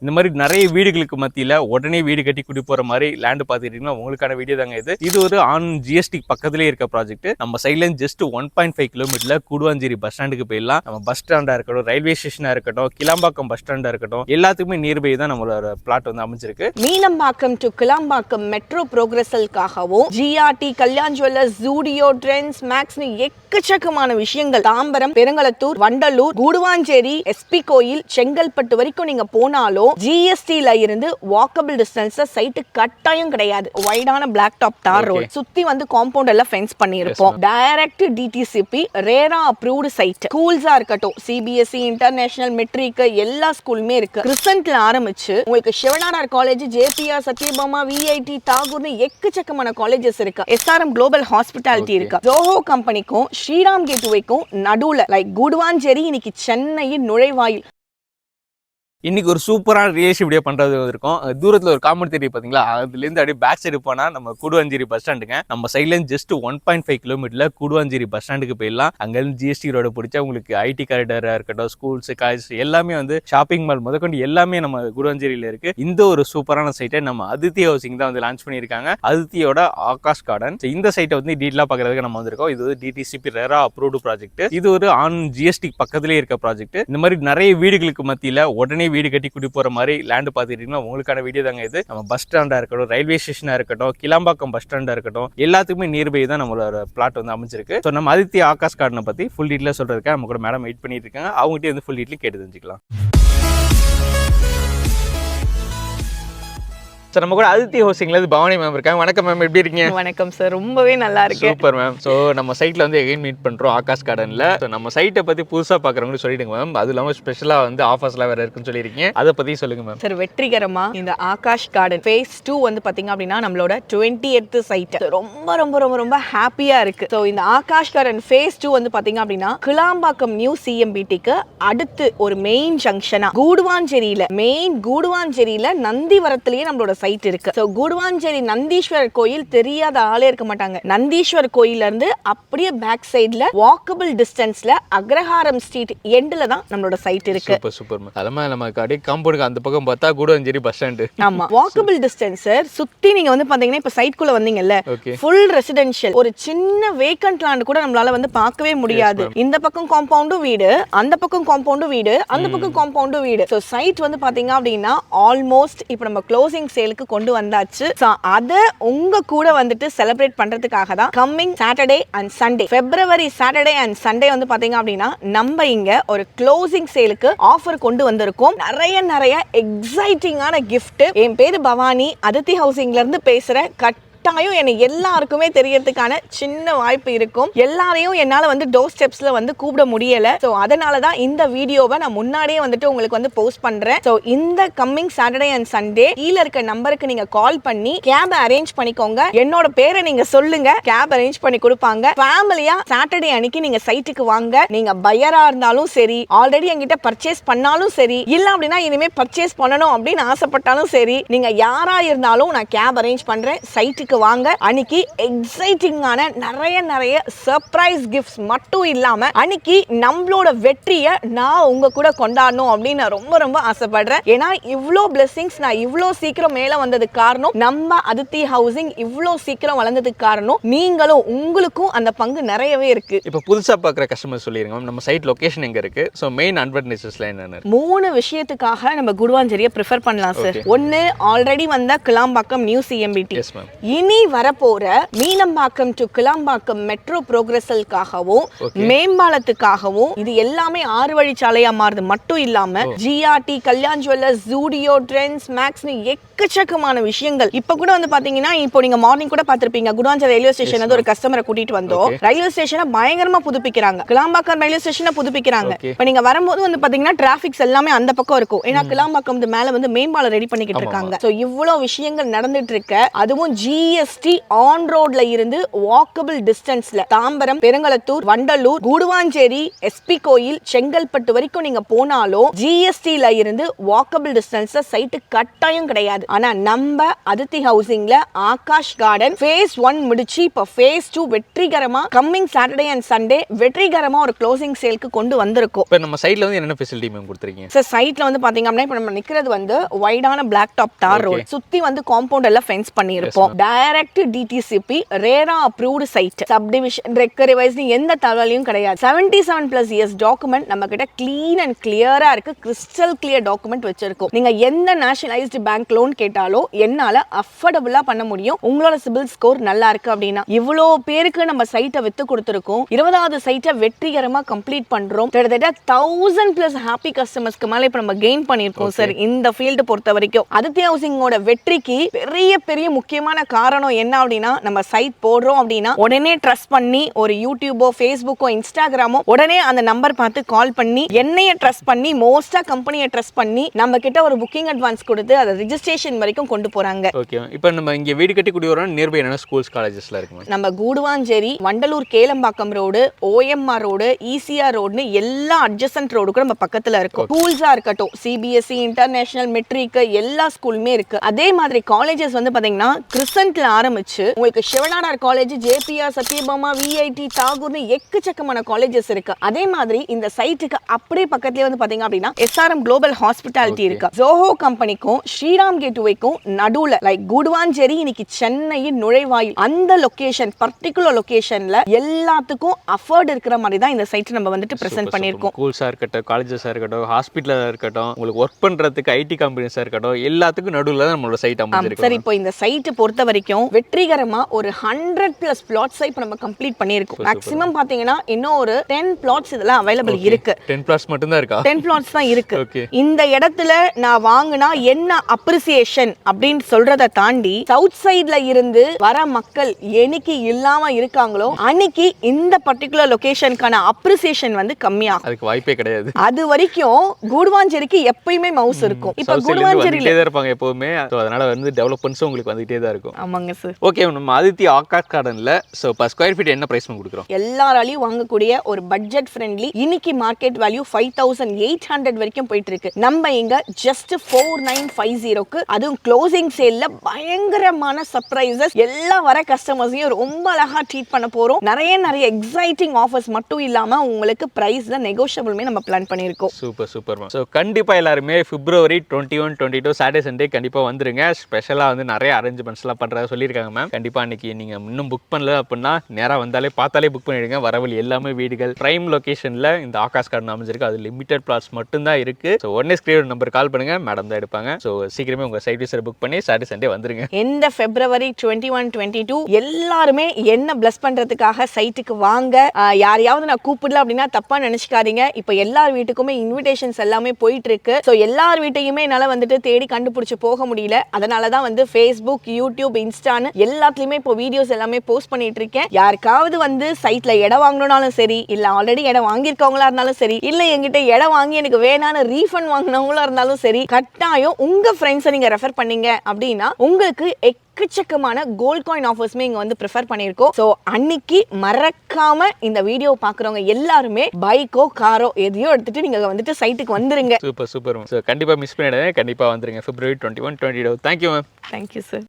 இந்த மாதிரி நிறைய வீடுகளுக்கு மத்தியில உடனே வீடு கட்டி குடி போற மாதிரி லேண்ட் பாத்துக்கிட்டீங்கன்னா உங்களுக்கான வீடியோ தாங்க இது. இது ஒரு ஆன் ஜிஎஸ்டி பக்கத்திலே இருக்க ப்ராஜெக்ட். நம்ம சைட்ல ஜஸ்ட் 1.5 கிலோமீட்டர்ல கூடுவாஞ்சேரி பஸ் ஸ்டாண்டுக்கு போயிடலாம். நம்ம பஸ் ஸ்டாண்டா இருக்கட்டும், ரயில்வே ஸ்டேஷனா இருக்கட்டும், கிளாம்பாக்கம் பஸ் ஸ்டாண்டா இருக்கட்டும், எல்லாத்துக்குமே நியர்பை தான் நம்மளோட பிளாட் வந்து அமைஞ்சிருக்கு. மீனம்பாக்கம் டு கிளாம்பாக்கம் மெட்ரோ ப்ரோக்ரஸலுக்காகவும் GRT, Kalyan Jewellers, Zudio, Trends, மேக்ஸ்னு எக்கச்சக்கமான விஷயங்கள் தாம்பரம், பெருங்களத்தூர், வண்டலூர், கூடுவாஞ்சேரி, எஸ்பி கோயில், செங்கல்பட்டு வரைக்கும் நீங்க போனாலும் ஜிஎஸ்டில இருந்து வாக்கபிள் டிஸ்டன்ஸ் சைட்டு கட்டாயம் கிடையாது. வைடான பிளாக் டாப் தார் ரோட் சுத்தி வந்து காம்பவுண்ட் எல்லாம் ஃபென்ஸ் பண்ணியிருப்போம். Direct DTCP RERA approved site. ஸ்கூல்ஸா இருக்கட்டும், சிபிஎஸ்இ, இன்டர்நேஷனல், மெட்ரிக் எல்லா ஸ்கூலுமே இருக்கு. கிறிஸ்டன்ட்ல ஆரம்பிச்சு உங்களுக்கு சிவனார் காலேஜ், ஜேபிஆர், சத்யபாமா, விஐடி, தாகூர்னு எக்கச்சக்கமான காலேஜஸ் இருக்கு. எஸ்ஆர்எம் குளோபல் ஹாஸ்பிட்டாலிட்டி இருக்கு. ஜோஹோ கம்பெனிக்கும் ஸ்ரீராம் கேட்வேக்கும் நடுவுல லைக் கூடுவாஞ்சேரி இன்னைக்கு சென்னையின் நுழைவாயில். இன்னைக்கு ஒரு சூப்பரான ரிலேஷன் வீடியோ பண்றது இருக்கும். தூரத்துல ஒரு காமெடி தெரியும் பாத்தீங்களா, அதுல இருந்து அப்படியே பேக் சைடு போனா நம்ம கூடுவாஞ்சேரி பஸ் ஸ்டாண்டுங்க. நம்ம சைட்ல ஜஸ்ட் 1.5 கிலோமீட்டர்ல கூடுவாஞ்சேரி பஸ் ஸ்டாண்டுக்கு போயிடலாம். அங்க இருந்து ஜிஎஸ்டி ரோட பிடிச்சா உங்களுக்கு ஐடி காரிடாரா இருக்கட்டும், ஸ்கூல்ஸ், காலேஜ் எல்லாமே வந்து ஷாப்பிங் மால் முதற்கொண்டு எல்லாமே நம்ம கூடுவாஞ்சேரியில இருக்கு. இந்த ஒரு சூப்பரான சைட்டை நம்ம அதித்தி ஹவுசிங் தான் வந்து லான்ச் பண்ணியிருக்காங்க. அதித்தியோட ஆகாஷ் கார்டன். இந்த சைட்டை வந்து டீட்டெயிலா பாக்குறதுக்கு நம்ம வந்திருக்கோம். இது வந்து டிடிசிபி ரெரா அப்ரூவ்டு ப்ராஜெக்ட். இது ஒரு ஆன் ஜிஎஸ்டி பக்கத்திலே இருக்க ப்ராஜெக்ட். இந்த மாதிரி நிறைய வீடுகளுக்கு மத்தியில உடனே வீடு கட்டி குடி போற மாதிரி லேண்ட் பாத்துக்கிட்டீங்கன்னா உங்களுக்கான வீடியோ தாங்க இது. நம்ம பஸ் ஸ்டாண்டா இருக்கட்டும், ரயில்வே ஸ்டேஷனா இருக்கட்டும், கிளாம்பாக்கம் பஸ் ஸ்டாண்டா இருக்கட்டும், எல்லாத்துக்குமே நியர்பை தான் நம்மளோட பிளாட் வந்து அமைஞ்சிருக்கு. ஸோ நம்ம அதித்தி ஆகாஷ் கார்டனை பத்தி ஃபுல் டீட்டெயிலா சொல்றதுக்கு நம்ம கூட மேடம் வெயிட் பண்ணிட்டு இருக்காங்க. அவங்ககிட்ட வந்து ஃபுல் டீட்டெயில் கேட்டு தெரிஞ்சுக்கலாம். சார் நம்ம கூட அதித்தி ஹவுசிங்ல பவானி மேம் இருக்காங்க. வணக்கம் மேம், எப்படி இருக்கீங்க? வணக்கம் சார், ரொம்பவே நல்லா இருக்கு. Super ma'am. ஸோ நம்ம சைட்ல வந்து எகைன் மீட் பண்றோம் ஆகாஷ் கார்டன்ல. ஸோ நம்ம சைட்டை பத்தி புதுசா பாக்குறவங்களுக்கு சொல்லிடுங்க மேம். அது இல்லாம ஸ்பெஷலா வந்து ஆஃபர்ஸ்லாம் வேற இருக்குன்னு சொல்லியிருக்கீங்க, அதை பத்தி சொல்லுங்க மேம். சார், வெற்றிகரமா இந்த ஆகாஷ் கார்டன் ஃபேஸ் 2 வந்து பாத்தீங்க அப்படின்னா நம்மளோட 20th சைட். ரொம்ப ரொம்ப ரொம்ப ரொம்ப ஹாப்பியா இருக்கு. ஸோ இந்த ஆகாஷ் கார்டன் ஃபேஸ் 2 வந்து பாத்தீங்க அப்படின்னா கிளாம்பாக்கம் நியூ சிஎம்பிடிக்கு அடுத்து ஒரு மெயின் ஜங்ஷனா கூடுவாஞ்சேரியில நந்திவரத்திலேயே நம்மளோட சைட் இருக்கு. சோ கூடுவாஞ்சேரி நந்தீஸ்வரர் கோயில் தெரியாத ஆளே இருக்க மாட்டாங்க. நந்தீஸ்வரர் கோயில்ல இருந்து அப்படியே பேக் சைடுல வாக்கபிள் டிஸ்டன்ஸ்ல அக்ரஹாரம் ஸ்ட்ரீட் எண்ட்ல தான் நம்மளோட சைட் இருக்கு. Super super ma'am. அதெல்லாம் நமக்கு அப்படியே காம்பவுண்டுக்கு அந்த பக்கம் பார்த்தா கூடுவாஞ்சேரி பஸ் ஸ்டாண்ட். ஆமா, வாக்கபிள் டிஸ்டன்ஸ் சார். சுத்தி நீங்க வந்து பாத்தீங்கன்னா இப்ப சைட்குள்ள வந்தீங்கல்ல, ஃபுல் ரெசிடென்ஷியல். ஒரு சின்ன வேக்கன்ட் லேண்ட் கூட நம்மளால வந்து பார்க்கவே முடியாது. இந்த பக்கம் காம்பவுண்டும் வீடு, அந்த பக்கம் காம்பவுண்டும் வீடு, அந்த பக்கம் காம்பவுண்டும் வீடு. சோ சைட் வந்து பாத்தீங்க அப்படின்னா ஆல்மோஸ்ட் இப்ப நம்ம க்ளோசிங் சேலுக்கு கொண்டு வந்தாச்சு. அத உங்க கூட வந்துட்டு செலிப்ரேட் பண்றதுக்காக தான் coming Saturday and Sunday, February Saturday and Sunday வந்து பாத்தீங்க அப்படின்னா நம்ம இங்க ஒரு க்ளோசிங் சேலுக்கு ஆஃபர் கொண்டு வந்திருக்கோம். நிறைய எக்ஸைட்டிங்கான கிஃப்ட். என் பேரு பவானி, அதித்தி ஹவுசிங்ல இருந்து பேசுறேன். கட்டாயம் என்னை எல்லாருக்குமே தெரியறதுக்கான சின்ன வாய்ப்பு இருக்கும். எல்லாரையும் என்னால வந்து டோர் ஸ்டெப்ஸ்ல வந்து கூப்பிட முடியல. சோ அதனால தான் இந்த வீடியோவை நான் முன்னாடியே வந்துட்டு உங்களுக்கு வந்து போஸ்ட் பண்றேன். சோ இந்த கம்மிங் சாட்டர்டே அண்ட் சண்டே கீழ இருக்க நம்பருக்கு நீங்க கால் பண்ணி கேப் அரேஞ்ச் பண்ணிக்கோங்க. என்னோட பேரை நீங்க சொல்லுங்க, கேப் அரேஞ்ச் பண்ணி கொடுப்பாங்க. ஃபேமிலியா சாட்டர்டே அன்னைக்கு நீங்க சைட்டுக்கு வாங்க. நீங்க பையரா இருந்தாலும் சரி, ஆல்ரெடி என்கிட்ட பர்ச்சேஸ் பண்ணாலும் சரி, இல்ல அப்படின்னா இனிமே பர்ச்சேஸ் பண்ணணும் அப்படின்னு ஆசைப்பட்டாலும் சரி, நீங்க யாரா இருந்தாலும் நான் கேப் அரேஞ்ச் பண்றேன். சைட்டுக்கு வாங்க. அன்னைக்கு எக்ஸைட்டிங்கான நிறைய சர்ப்ரைஸ் கிஃப்ட்ஸ் மட்டும் இல்லாம அன்னைக்கு நம்மளோட வெற்றியை நான் உங்க கூட கொண்டாடணும் அப்படின்னு நான் ரொம்ப ரொம்ப ஆசைப்படுறேன். ஏன்னா இவ்ளோ பிளெஸிங்ஸ் நான் இவ்ளோ சீக்கிரம் மேல வந்ததுக்கு காரணம், நம்ம அதித்தி ஹவுசிங் இவ்ளோ சீக்கிரம் வளர்ந்ததுக்கு காரணம் நீங்களும், உங்களுக்கும் அந்த பங்கு நிறையவே இருக்கு. இப்போ புதுசா பார்க்குற கஸ்டமர் சொல்லிருங்க நம்ம சைட் லொகேஷன் எங்க இருக்கு, சோ மெயின் அட்வான்டேஜஸ்ல என்னென்ன? 3 விஷயத்துக்காக நம்ம கூடுவாஞ்சேரியை ப்ரிஃபர் பண்ணலாம் சார். ஒன்னு, ஆல்ரெடி வந்த கிளாம்பாக்கம் நியூ சிஎம்பிடி. இனி வரப்போற மீனம்பாக்கம் டு கிளாம்பாக்கம் மெட்ரோ ப்ரோக்ரஸலுக்காகவும் மேம்பாலத்துக்காகவும் இது எல்லாமே 6 வழிச்சாலையா மாறுது மட்டும் இல்லாம GRT, Kalyan Jewellers, Zudio, Trends, மேக்ஸ்னு எக்கச்சக்கமான விஷயங்கள். இப்ப கூட வந்து பாத்தீங்கன்னா இப்போ நீங்க மார்னிங் கூட பாத்திருப்பீங்க, கூடுவாஞ்சேரி ரயில்வே ஸ்டேஷன் வந்து ஒரு கஸ்டமரை கூட்டிட்டு வந்தோம். ரயில்வே ஸ்டேஷனை பயங்கரமா புதுப்பிக்கிறாங்க, கிளாம்பாக்கம் ரயில்வே ஸ்டேஷனை புதுப்பிக்கிறாங்க. இப்ப நீங்க வரும்போது வந்து பாத்தீங்கன்னா டிராபிக்ஸ் எல்லாமே அந்த பக்கம் இருக்கும். ஏன்னா கிளாம்பாக்கம் மேல வந்து மேம்பாலம் ரெடி பண்ணிக்கிட்டு இருக்காங்க. சோ இவ்வளவு விஷயங்கள் நடந்துட்டு இருக்கு. அதுவும் ஜி ஜிஎஸ்டி ஆன் ரோட்ல இருந்து வாக்கபிள் டிஸ்டன்ஸ்ல தாம்பரம், பெருங்களத்தூர், வண்டலூர், கூடுவாஞ்சேரி, எஸ்பி கோயில், செங்கல்பட்டு வரைக்கும் நீங்க போனாலும் ஜிஎஸ்டில இருந்து வாக்கபிள் டிஸ்டன்ஸ்ல சைட்டு கட்டாயம் கிடையாது. ஆனா நம்ம அதித்தி ஹவுசிங்ல ஆகாஷ் கார்டன் phase 1 முடிச்சு இப்ப phase 2 வெற்றிகரமா கம்மிங் சாட்டர்டே அண்ட் சண்டே வெற்றிகரமா ஒரு க்ளோசிங் சேல்க்கு கொண்டு வந்திருக்கோம். இப்போ நம்ம சைட்ல வந்து என்னென்ன ஃபெசிலிட்டி மேம் கொடுத்துருக்கீங்க? சார் சைட்ல வந்து பாத்தீங்க அப்படின்னா இப்ப நம்ம நிக்கிறது வந்து வைடான பிளாக் டாப் தார் ரோட், சுத்தி வந்து காம்பவுண்ட் எல்லாம் ஃபென்ஸ் பண்ணியிருப்போம். Direct DTCP RERA approved site, subdivision ரெக்கரிவைஸ் எந்த தகவலையும் கிடையாது. 77+ இயர்ஸ் டாக்குமெண்ட் நம்ம கிட்ட கிளீன் அண்ட் கிளியரா இருக்கு. கிறிஸ்டல் கிளியர் டாக்குமெண்ட் வச்சிருக்கோம். நீங்க எந்த நேஷனலைஸ்டு பேங்க் லோன் கேட்டாலும் என்னால அஃபோர்டபுளா பண்ண முடியும். உங்களோட சிபில் ஸ்கோர் நல்லா இருக்கு அப்படின்னா. இவ்வளோ பேருக்கு நம்ம சைட்டை வித்து கொடுத்துருக்கோம். 20வது சைட்டை வெற்றிகரமா கம்ப்ளீட் பண்றோம். கிட்டத்தட்ட 1000+ ஹாப்பி கஸ்டமர்ஸ்க்கு மேல இப்ப நம்ம கெயின் பண்ணிருக்கோம் சார் இந்த ஃபீல்டு பொறுத்த வரைக்கும். அதித்தி ஹவுசிங்கோட வெற்றிக்கு பெரிய முக்கியமான காரணம் என்ன அப்படின்னா, நம்ம சைட் போடுறோம் அப்படின்னா உடனே ட்ரஸ்ட் பண்ணி ஒரு யூடியூபோ, ஃபேஸ்புக்கோ, இன்ஸ்டாகிராமோ உடனே அந்த நம்பர் பார்த்து கால் பண்ணி என்னைய ட்ரஸ்ட் பண்ணி மோஸ்டா கம்பெனியை ட்ரஸ்ட் பண்ணி நம்ம கிட்ட ஒரு புக்கிங் அட்வான்ஸ் கொடுத்து அதை ரிஜிஸ்ட்ரேஷன் வரைக்கும் கொண்டு போறாங்க. ஓகே, இப்போ நம்ம இங்க வீடு கட்டி குடி வரோம். நியர்பை என்ன ஸ்கூல்ஸ் காலேஜஸ்ல இருக்கு? நம்ம Guduvanchery, Vandalur Kelambakkam road, OMR road, ECR ரோடுன்னு எல்லா அட்ஜசன்ட் ரோடுக்கும் நம்ம பக்கத்துல இருக்கும். ஸ்கூல்ஸா இருக்கட்டும், சிபிஎஸ்இ, இன்டர்நேஷனல், மெட்ரிக் எல்லா ஸ்கூலுமே இருக்கு. அதே மாதிரி காலேஜஸ் வந்து பாத்தீங்கன்னா கிறிஸ்டன்ட்ல ஆரம்பிச்சு உங்களுக்கு சிவனாடார் காலேஜ், ஜேபிஆர், சத்யபாமா, விஐடி, தாகூர்னு எக்கச்சக்கமான காலேஜஸ் இருக்கு. அதே மாதிரி இந்த சைட்டுக்கு அப்படியே பக்கத்துலயே வந்து பாத்தீங்க அப்படின்னா எஸ்ஆர்எம் குளோபல் ஹாஸ்பிட்டாலிட்டி இருக்கு. ஜோஹோ கம்பெனிக்கும் ஸ்ரீராம் கேட்வேக்கும் நடுவுல லைக் கூடுவாஞ்சேரி இன்னைக்கு சென்னையின் நுழைவாயில் அந்த லொகேஷன் பர்டிகுலர் லொகேஷன்ல எல்லாத்துக்கும் அஃபோர்ட் இருக்கிற மாதிரி தான் இந்த சைட் நம்ம வந்துட்டு பிரசன்ட் பண்ணிருக்கோம். ஸ்கூல்ஸா இருக்கட்டும், காலேஜஸா இருக்கட்டும், ஹாஸ்பிட்டலா இருக்கட்டும், உங்களுக்கு ஒர்க் பண்றதுக்கு ஐடி கம்பெனிஸா இருக்கட்டும், எல்லாத்துக்கும் நடுவுல தான் நம்மளோட சைட் அமைஞ்சிருக்கு. சரி, இப்போ இந்த சைட் பொறுத்த வரைக்கும் வெற்றிகரமா ஒரு 100+ பிளாட்ஸ் இப்ப நம்ம கம்ப்ளீட் பண்ணிருக்கோம். மேக்ஸிமம் பாத்தீங்கன்னா இன்னும் ஒரு 10 பிளாட்ஸ் இதெல்லாம் அவைலபிள் இருக்கு. 10 பிளாட்ஸ் மட்டும் தான் இருக்கா? 10 பிளாட்ஸ் தான் இருக்கு. இந்த இடத்துல நான் வாங்குனா என்ன அப்ரிசியேஷன் அப்படின்னு சொல்றதை தாண்டி சவுத் சைட்ல இருந்து வர மக்கள் என்னைக்கு இல்லாம இருக்காங்களோ அன்னைக்கு இந்த பர்டிகுலர் லொகேஷனுக்கான அப்ரிசியேஷன் வந்து கம்மியாகும். அதுக்கு வாய்ப்பே கிடையாது. அது வரைக்கும் கூடுவாஞ்சேரிக்கு எப்பயுமே மவுஸ் இருக்கும். இப்ப கூடுவாஞ்சேரியில இருப்பாங்க எப்பவுமே. அதனால வந்து டெவலப்மெண்ட்ஸும் உங்களுக்கு வந்துட்டே தான் இருக்கும். ஆமாங்க சார். ஓகே, நம்ம அதித்தி ஆகாஷ் கார்டன்ல சோ per square feet என்ன பிரைஸ் கொடுக்குறோம்? எல்லாராலையும் வாங்கக்கூடிய ஒரு பட்ஜெட் ஃப்ரெண்ட்லி இன்னைக்கு மார்க்கெட் வேல்யூ 5800 வரைக்கும் போயிட்டு இருக்கு. நம்ம இங்க ஜஸ்ட் 4950க்கு அதுவும் க்ளோசிங் சேல்ல பயங்கரமான சர்ப்ரைசஸ் எல்லா வர கஸ்டமர்ஸையும் ரொம்ப அழகா ட்ரீட் பண்ண போறோம். நிறைய எக்ஸைட்டிங் ஆஃபர்ஸ் மட்டும் இல்லாம உங்களுக்கு பிரைஸ்ல நெகோஷியபிளுமே நம்ம பிளான் பண்ணியிருக்கோம். Super ma'am. ஸோ கண்டிப்பா எல்லாருமே February 21, 22 சாட்டர்டே சண்டே கண்டிப்பா வந்துருங்க. ஸ்பெஷலா வந்து நிறைய அரேஞ்ச்மெண்ட்ஸ்லாம் பண்றதா சொல்லியிருக்காங்க மேம். கண்டிப்பா அன்னைக்கு நீங்க இன்னும் புக் பண்ணல அப்படின்னா நேரா வந்தாலே பார்த்தாலே புக் பண்ணிடுங்க. வரவழி எல்லாமே வீடுகள் பிரைம் லொகேஷன்ல இந்த ஆகாஷ் கார்டன் அமைஞ்சிருக்கு. அது லிமிடெட் பிளாட்ஸ் மட்டும் தான் இருக்கு. ஸோ உடனே ஸ்கிரீன் நம்பர் கால் பண்ணுங்க, மேடம் தான் எடுப்பாங்க. ஸோ சீக்கிரமே உங்க சைட் விசிட் புக் பண்ணி சாட்டர்டே சண்டே வந்துருங்க. இந்த February 21, 22 எல்லாருமே என்ன பிளஸ் பண்றதுக்காக சைட்டுக்கு வாங்க. யாரையாவது நான் கூப்பிடல அப்படின்னா தப்பா நினைச்சுக்காதீங்க. இப்போ எல்லார் வீட்டுக்குமே இன்விடேஷன்ஸ் எல்லாமே போயிட்டு இருக்கு. ஸோ எல்லார் வீட்டையுமே என்னால வந்துட்டு தேடி கண்டுபிடிச்சு போக முடியல. அதனால தான் வந்து ஃபேஸ்புக், யூடியூப், இன்ஸ்டான்னு எல்லாத்துலயுமே இப்போ வீடியோஸ் எல்லாமே போஸ்ட் பண்ணிட்டு இருக்கேன். யாருக்காவது வந்து சைட்ல இடம் வாங்கணும்னாலும் சரி, இல்ல ஆல்ரெடி இடம் வாங்கியிருக்கவங்களா இருந்தாலும் சரி, இல்ல என்கிட்ட இடம் வாங்கி எனக்கு வேணான்னு ரீஃபண்ட் வாங்கினவங்களா இருந்தாலும் சரி, கட்டாயம் உங்க ஃப்ரெண்ட்ஸை நீங்க ரெஃபர் பண்ணீங்க அப்படின்னா உங்களுக்கு எக்கச்சக்கமான கோல்ட் காயின் ஆஃபர்ஸ்மே இங்க வந்து ப்ரிஃபர் பண்ணியிருக்கோம். ஸோ அன்னைக்கு மறக்காம இந்த வீடியோ பாக்குறவங்க எல்லாருமே பைக்கோ காரோ எதையோ எடுத்துட்டு நீங்க வந்துட்டு சைட்டுக்கு வந்துருங்க. சூப்பர். ஸோ கண்டிப்பா மிஸ் பண்ணிடாதீங்க. கண்டிப்பா வந்துருங்க February 21, 22. Thank you ma'am. Thank you sir.